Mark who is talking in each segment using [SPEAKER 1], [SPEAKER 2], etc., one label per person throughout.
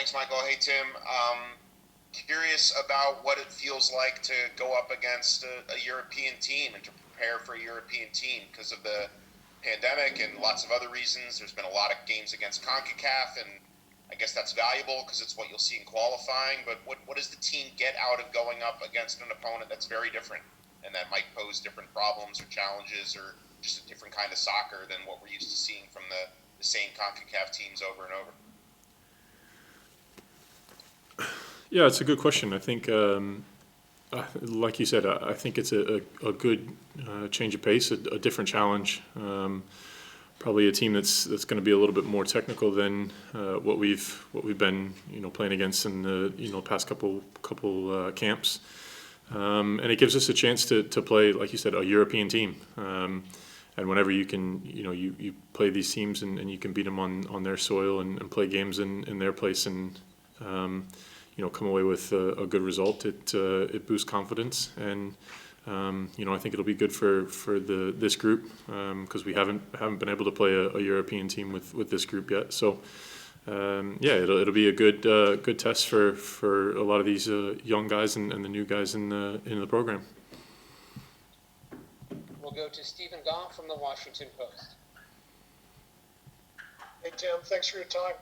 [SPEAKER 1] Thanks, Michael. Hey, Tim. Curious about what it feels like to go up against a European team and to prepare for a European team because of the pandemic and lots of other reasons. There's been a lot of games against CONCACAF, and I guess that's valuable because it's what you'll see in qualifying. But what does the team get out of going up against an opponent that's very different and that might pose different problems or challenges or just a different kind of soccer than what we're used to seeing from the same CONCACAF teams over and over?
[SPEAKER 2] Yeah, it's a good question. I think, like you said, I think it's a good change of pace, a different challenge. Probably a team that's going to be a little bit more technical than what we've been playing against in the past couple camps, and it gives us a chance to play, like you said, a European team. And whenever you can, you play these teams and you can beat them on their soil and play games in their place and come away with a good result. It boosts confidence, and I think it'll be good for this group because we haven't been able to play a European team with this group yet. So it'll be a good test for a lot of these young guys and the new guys in the program.
[SPEAKER 3] We'll go to Stephen Goff from the Washington Post.
[SPEAKER 4] Hey Tim, thanks for your time.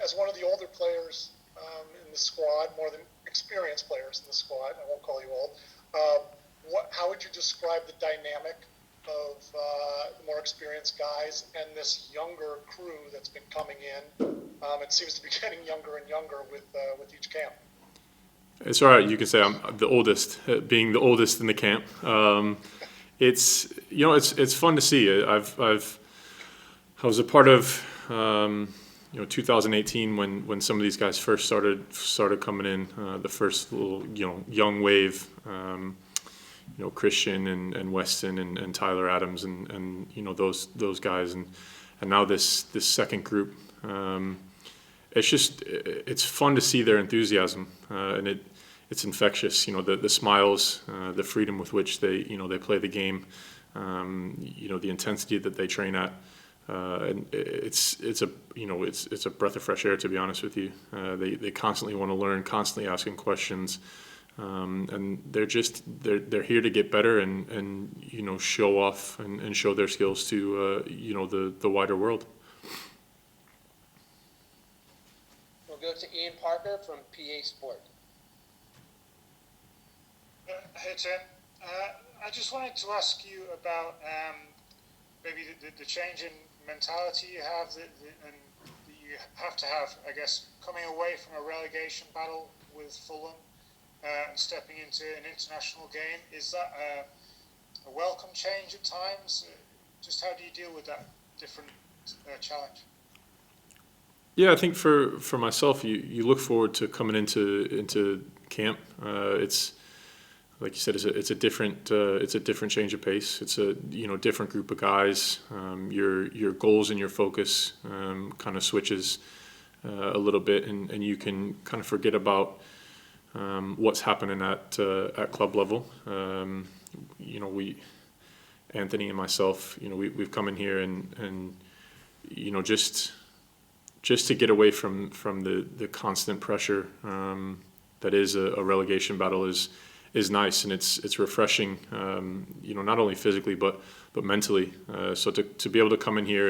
[SPEAKER 4] As one of the older players in the squad, more than experienced players in the squad, I won't call you old, how would you describe the dynamic of the more experienced guys and this younger crew that's been coming in? It seems to be getting younger and younger with each camp.
[SPEAKER 2] It's all right. You can say I'm the oldest, being the oldest in the camp. It's fun to see. I was a part of 2018 when some of these guys first started coming in, the first little young wave, Christian and Weston and Tyler Adams and those guys and now this second group. It's fun to see their enthusiasm, and it's infectious. The smiles, the freedom with which they play the game, the intensity that they train at, and it's a breath of fresh air, to be honest with you. They constantly want to learn, constantly asking questions, and they're here to get better and show off and show their skills to the wider world.
[SPEAKER 3] We'll go to Ian Parker from PA Sport.
[SPEAKER 5] Hey Tim, I just wanted to ask you about maybe the change in mentality you have that you have to have, I guess, coming away from a relegation battle with Fulham and stepping into an international game. Is that a welcome change at times? Just how do you deal with that different challenge?
[SPEAKER 2] Yeah, I think for myself, you look forward to coming into camp. It's like you said, it's a different change of pace. It's a different group of guys. Your goals and your focus kind of switches a little bit, and you can kind of forget about what's happening at club level. Anthony and myself, we've come in here and just to get away from the constant pressure that is a relegation battle is nice, and it's refreshing, not only physically but mentally. So to be able to come in here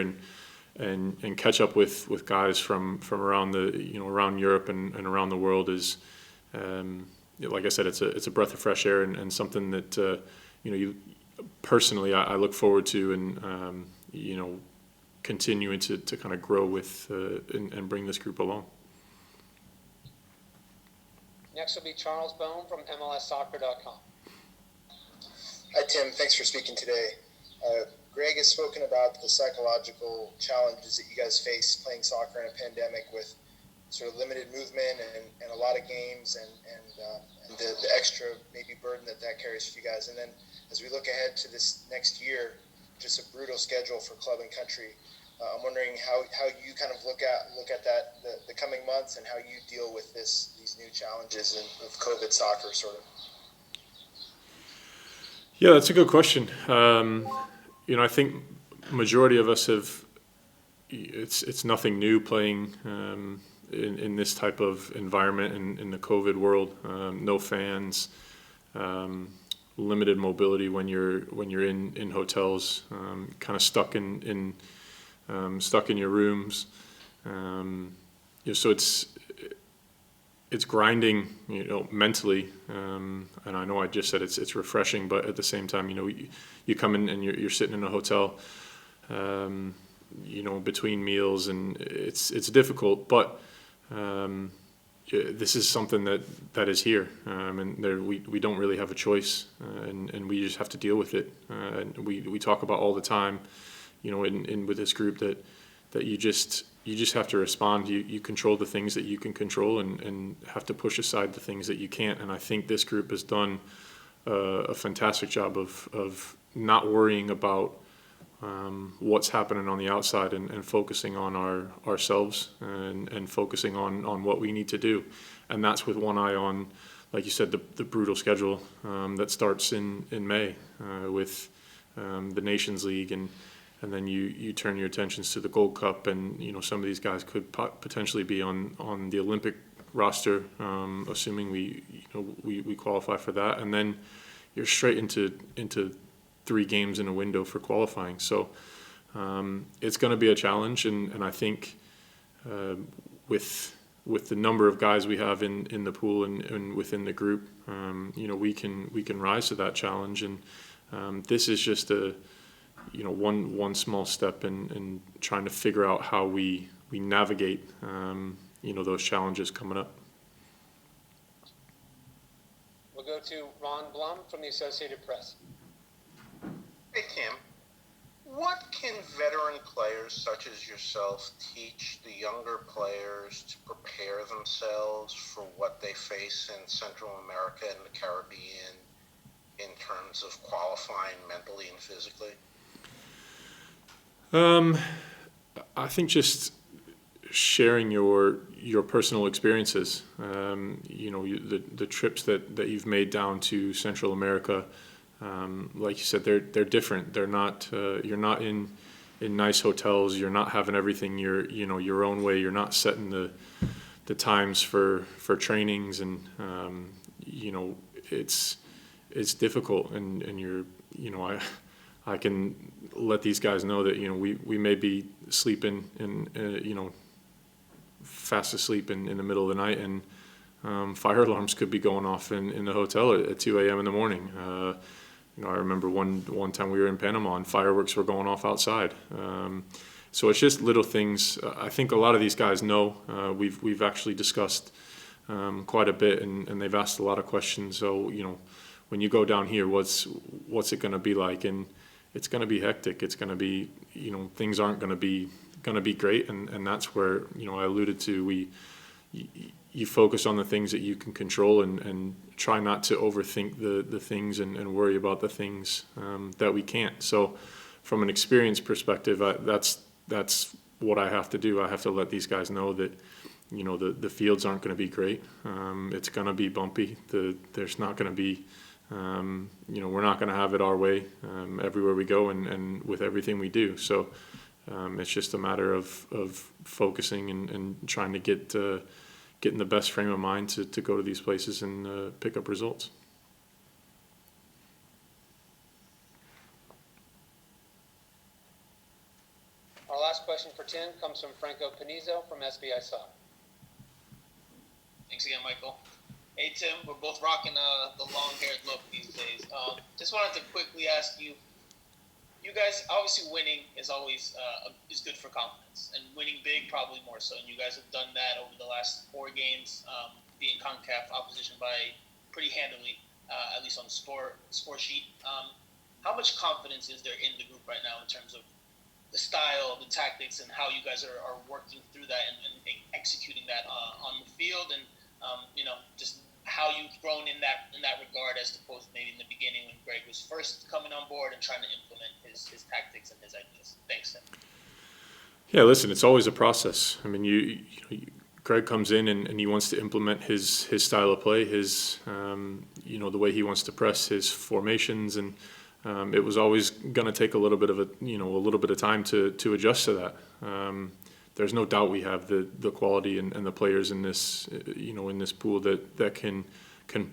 [SPEAKER 2] and catch up with guys from around around Europe and around the world is, like I said, it's a breath of fresh air and something that you personally I look forward to and continuing to kind of grow with and bring this group along.
[SPEAKER 3] Next will be Charles Bone from MLSsoccer.com.
[SPEAKER 6] Hi Tim, thanks for speaking today. Greg has spoken about the psychological challenges that you guys face playing soccer in a pandemic with sort of limited movement and a lot of games and the extra maybe burden that carries for you guys. And then as we look ahead to this next year, just a brutal schedule for club and country. I'm wondering how you kind of look at that the coming months and how you deal with these new challenges of COVID soccer sort of.
[SPEAKER 2] Yeah, that's a good question. I think majority of us have. It's nothing new playing in this type of environment in the COVID world. No fans, limited mobility when you're in hotels, kind of stuck in your rooms. So it's grinding, mentally. And I know I just said it's refreshing, but at the same time, you come in and you're sitting in a hotel, between meals, and it's difficult, but this is something that is here, and we don't really have a choice, and we just have to deal with it. And we talk about all the time, with this group that you just have to respond. You control the things that you can control, and have to push aside the things that you can't. And I think this group has done a fantastic job of not worrying about what's happening on the outside, and focusing on ourselves, and focusing on what we need to do. And that's with one eye on, like you said, the brutal schedule that starts in May with the Nations League, and then you turn your attentions to the Gold Cup, and some of these guys could potentially be on the Olympic roster, assuming we qualify for that, and then you're straight into 3 games in a window for qualifying. So it's going to be a challenge, and I think with the number of guys we have in the pool and within the group, we can rise to that challenge. And this is just one small step in trying to figure out how we navigate those challenges coming up.
[SPEAKER 3] We'll go to Ron Blum from the Associated Press.
[SPEAKER 7] Hey, Tim. What can veteran players such as yourself teach the younger players to prepare themselves for what they face in Central America and the Caribbean in terms of qualifying mentally and physically?
[SPEAKER 2] I think just sharing your personal experiences. The trips that you've made down to Central America. Like you said, they're different. They're not. You're not in nice hotels. You're not having everything your own way. You're not setting the times for trainings, and it's difficult. And you're I can let these guys know that we may be sleeping and fast asleep in the middle of the night, and fire alarms could be going off in the hotel at 2 a.m. in the morning. I remember one time we were in Panama and fireworks were going off outside. So it's just little things. I think a lot of these guys know. We've actually discussed quite a bit, and they've asked a lot of questions. So when you go down here, what's it going to be like? And it's going to be hectic. It's going to be things aren't going to be great, and that's where I alluded to you focus on the things that you can control, and try not to overthink the things and worry about the things that we can't. So from an experience perspective, that's what I have to do. I have to let these guys know that the fields aren't going to be great. It's going to be bumpy. There's not going to be we're not going to have it our way everywhere we go, and with everything we do. So it's just a matter of focusing and trying to get in the best frame of mind to go to these places and pick up results.
[SPEAKER 3] Our last question for Tim comes from Franco Panizo from SBI Soc.
[SPEAKER 8] Thanks again, Michael. Hey, Tim, we're both rocking the long-haired look these days. Just wanted to quickly ask you, you guys, obviously winning is always is good for confidence, and winning big probably more so. And you guys have done that over the last 4 games, beating CONCACAF opposition by pretty handily, at least on the score sheet. How much confidence is there in the group right now in terms of the style, the tactics, and how you guys are working through that and executing that on the field, and just how you've grown in that regard as opposed to maybe in the beginning when Greg was first coming on board and trying to implement his tactics and his ideas. Thanks, Tim.
[SPEAKER 2] Yeah, listen, it's always a process. I mean, Greg comes in and he wants to implement his style of play, his the way he wants to press, his formations, and it was always going to take a little bit of time to adjust to that. there's no doubt we have the quality and the players in this, in this pool that can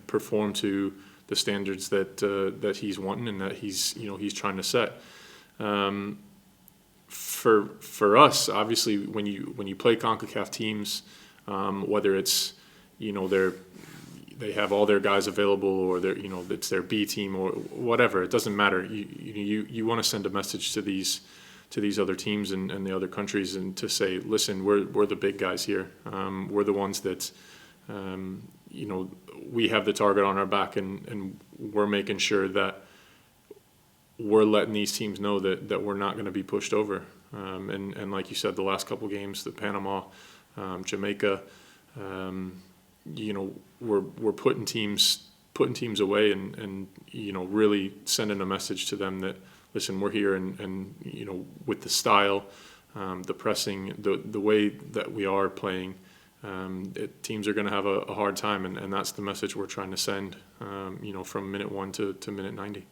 [SPEAKER 2] perform to the standards that he's wanting and that he's trying to set. For us, obviously, when you play CONCACAF teams, whether it's they have all their guys available, or it's their B team or whatever, it doesn't matter. You want to send a message to these other teams and the other countries, and to say, listen, we're the big guys here. We're the ones that we have the target on our back, and we're making sure that we're letting these teams know that we're not going to be pushed over. And like you said, the last couple games, the Panama, Jamaica, we're putting teams away, and really sending a message to them that, listen, we're here, and with the style, the pressing, the way that we are playing, teams are going to have a hard time, and that's the message we're trying to send, from minute 1 to minute 90.